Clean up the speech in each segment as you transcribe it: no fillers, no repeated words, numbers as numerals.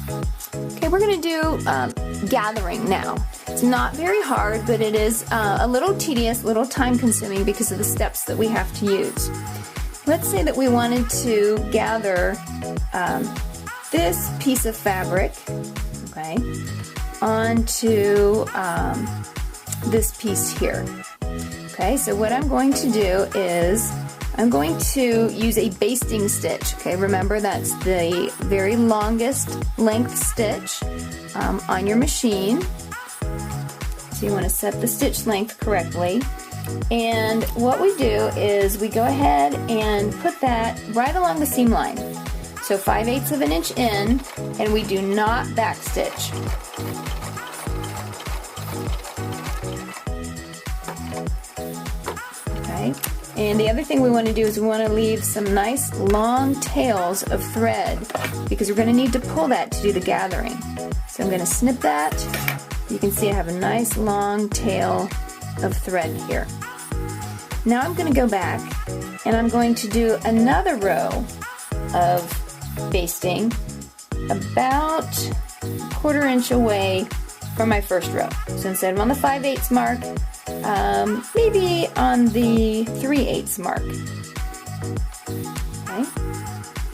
Okay, we're going to do gathering now. It's not very hard, but it is a little tedious, a little time consuming because of the steps that we have to use. Let's say that we wanted to gather this piece of fabric, okay, onto this piece here. Okay, so what I'm going to do is I'm going to use a basting stitch. Okay, remember that's the very longest length stitch on your machine. So you want to set the stitch length correctly. And what we do is we go ahead and put that right along the seam line. So 5/8 of an inch in, and we do not backstitch. Okay. And the other thing we want to do is we want to leave some nice long tails of thread because we're going to need to pull that to do the gathering. So I'm going to snip that. You can see I have a nice long tail of thread here. Now I'm going to go back and I'm going to do another row of basting about 1/4 inch away from my first row. So instead of on the 5/8 mark, maybe on the 3/8 mark. Okay,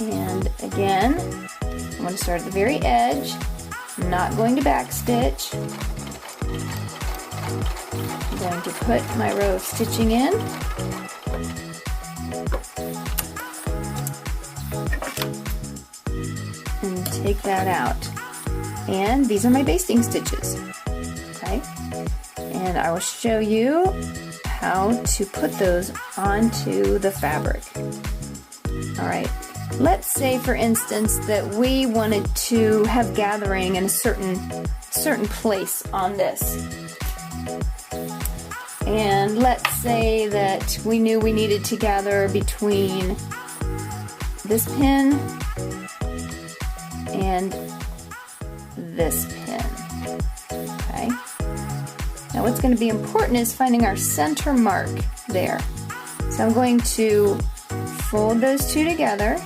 and again, I'm going to start at the very edge. I'm not going to backstitch. I'm going to put my row of stitching in. And take that out. And these are my basting stitches. Okay? And I will show you how to put those onto the fabric. Alright, let's say for instance that we wanted to have gathering in a certain place on this. And let's say that we knew we needed to gather between this pin and this pin. Okay? Now what's going to be important is finding our center mark there. So I'm going to fold those two together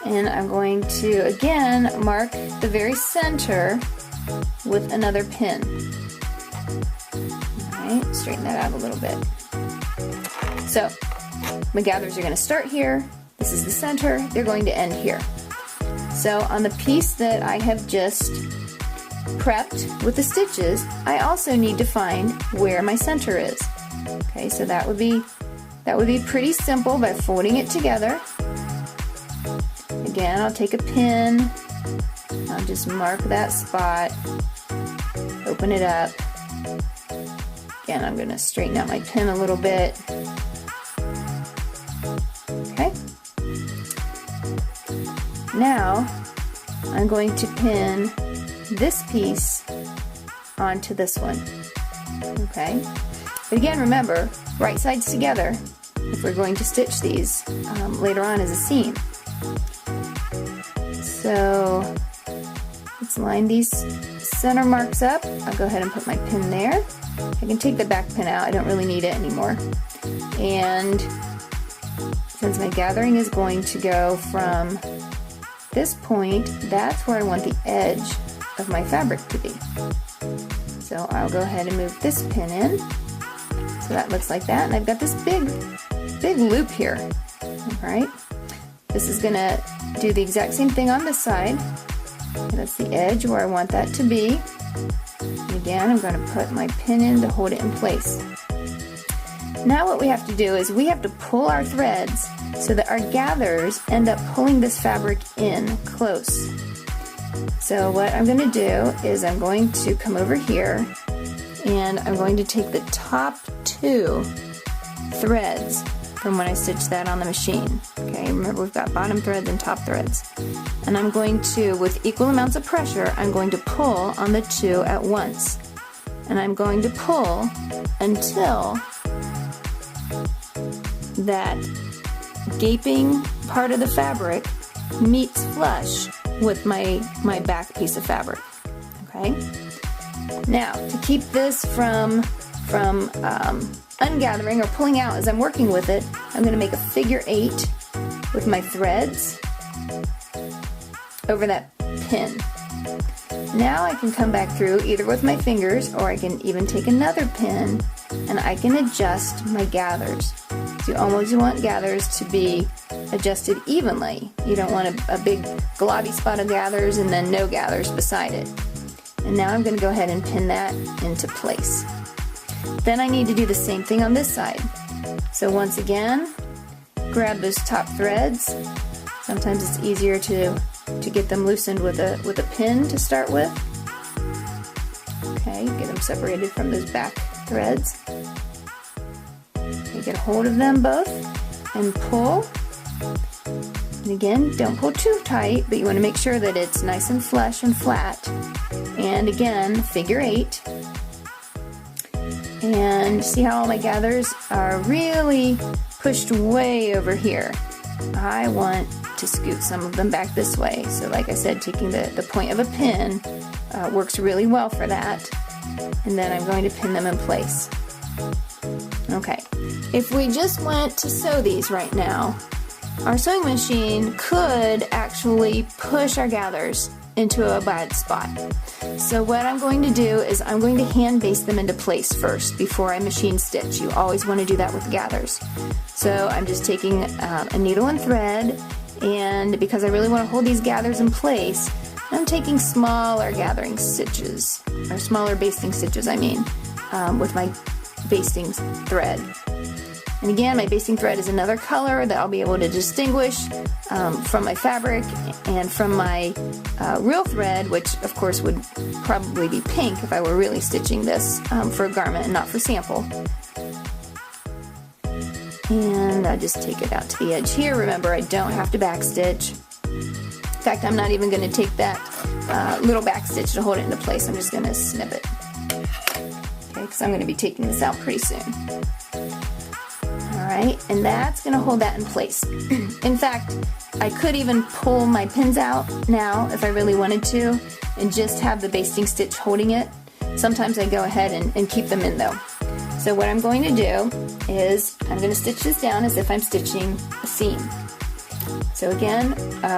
and I'm going to again mark the very center with another pin. Alright, straighten that out a little bit. So my gathers are going to start here. This is the center. They're going to end here. So on the piece that I have just prepped with the stitches, I also need to find where my center is. Okay, so that would be pretty simple by folding it together. Again, I'll take a pin, I'll just mark that spot, open it up. Again, I'm going to straighten out my pin a little bit. Okay. Now, I'm going to pin this piece onto this one. Okay. But again, remember, right sides together if we're going to stitch these later on as a seam. So let's line these center marks up. I'll go ahead and put my pin there. I can take the back pin out, I don't really need it anymore. And since my gathering is going to go from this point, that's where I want the edge of my fabric to be. So I'll go ahead and move this pin in. So that looks like that, and I've got this big loop here. Alright, this is going to do the exact same thing on this side. That's the edge where I want that to be. And again, I'm going to put my pin in to hold it in place. Now what we have to do is we have to pull our threads so that our gathers end up pulling this fabric in close. So what I'm going to do is I'm going to come over here and I'm going to take the top two threads from when I stitched that on the machine. Okay, remember we've got bottom threads and top threads. And I'm going to, with equal amounts of pressure, I'm going to pull on the two at once. And I'm going to pull until that gaping part of the fabric meets flush with my back piece of fabric. Okay? Now, to keep this from ungathering or pulling out as I'm working with it, I'm going to make a figure 8 with my threads over that pin. Now I can come back through either with my fingers, or I can even take another pin and I can adjust my gathers. So you always want gathers to be adjusted evenly. You don't want a big globby spot of gathers and then no gathers beside it. And now I'm going to go ahead and pin that into place. Then I need to do the same thing on this side. So once again, grab those top threads. Sometimes it's easier to get them loosened with a pin to start with. Okay, get them separated from those back threads. Okay, get a hold of them both and pull. And again, don't pull too tight, but you want to make sure that it's nice and flush and flat. And again, figure 8. And see how all my gathers are really pushed way over here. I want to scoot some of them back this way. So like I said, taking the point of a pin works really well for that. And then I'm going to pin them in place. Okay, if we just went to sew these right now, our sewing machine could actually push our gathers into a bad spot. So what I'm going to do is I'm going to hand baste them into place first before I machine stitch. You always want to do that with gathers. So I'm just taking a needle and thread, and because I really want to hold these gathers in place, I'm taking smaller gathering stitches, or smaller basting stitches I mean, with my basting thread. And again, my basting thread is another color that I'll be able to distinguish from my fabric and from my real thread, which of course would probably be pink if I were really stitching this for a garment and not for sample. And I just take it out to the edge here. Remember, I don't have to backstitch. In fact, I'm not even going to take that little backstitch to hold it into place. I'm just going to snip it. Okay, because I'm going to be taking this out pretty soon. Alright, and that's going to hold that in place. In fact, I could even pull my pins out now if I really wanted to and just have the basting stitch holding it. Sometimes I go ahead and keep them in though. So what I'm going to do is I'm going to stitch this down as if I'm stitching a seam. So again,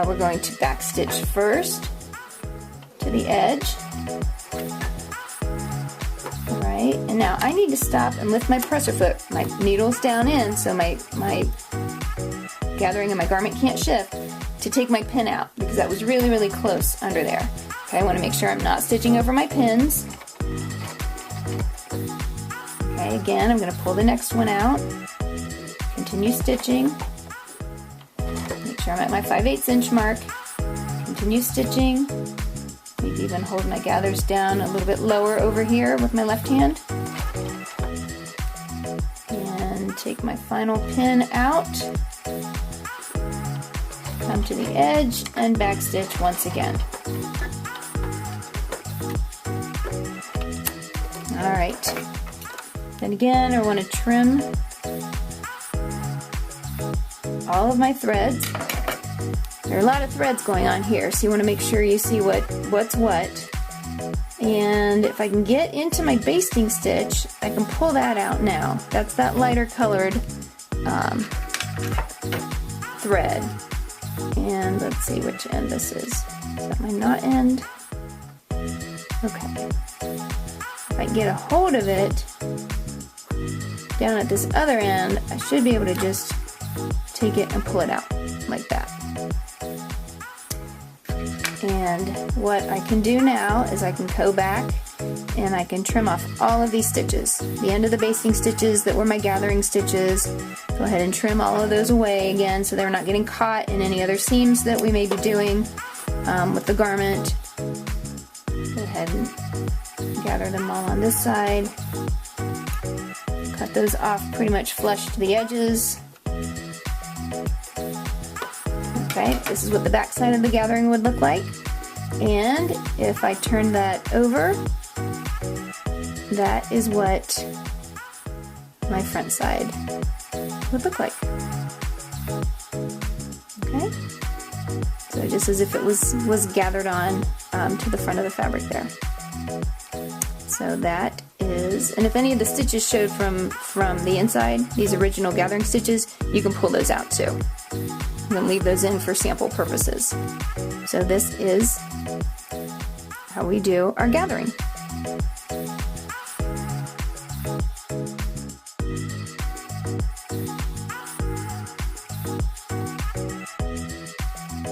we're going to back stitch first to the edge. Alright, and now I need to stop and lift my presser foot. My needle's down in, so my gathering in my garment can't shift, to take my pin out because that was really, really close under there. Okay, I want to make sure I'm not stitching over my pins. Okay, again, I'm going to pull the next one out, continue stitching, make sure I'm at my 5/8 inch mark, continue stitching, maybe even hold my gathers down a little bit lower over here with my left hand, and take my final pin out, come to the edge, and backstitch once again. Alright. Then again, I want to trim all of my threads. There are a lot of threads going on here, so you want to make sure you see what's what. And if I can get into my basting stitch, I can pull that out now. That's that lighter colored thread. And let's see which end this is. Is that my knot end? Okay. If I can get a hold of it down at this other end, I should be able to just take it and pull it out like that. And what I can do now is I can go back and I can trim off all of these stitches. The end of the basting stitches that were my gathering stitches, go ahead and trim all of those away again so they're not getting caught in any other seams that we may be doing with the garment. Go ahead and gather them all on this side. Cut those off pretty much flush to the edges. Okay, this is what the back side of the gathering would look like. And if I turn that over, that is what my front side would look like. Okay, so just as if it was gathered on to the front of the fabric there. So that is, and if any of the stitches showed from the inside, these original gathering stitches, you can pull those out too. I'm going to leave those in for sample purposes. So this is how we do our gathering.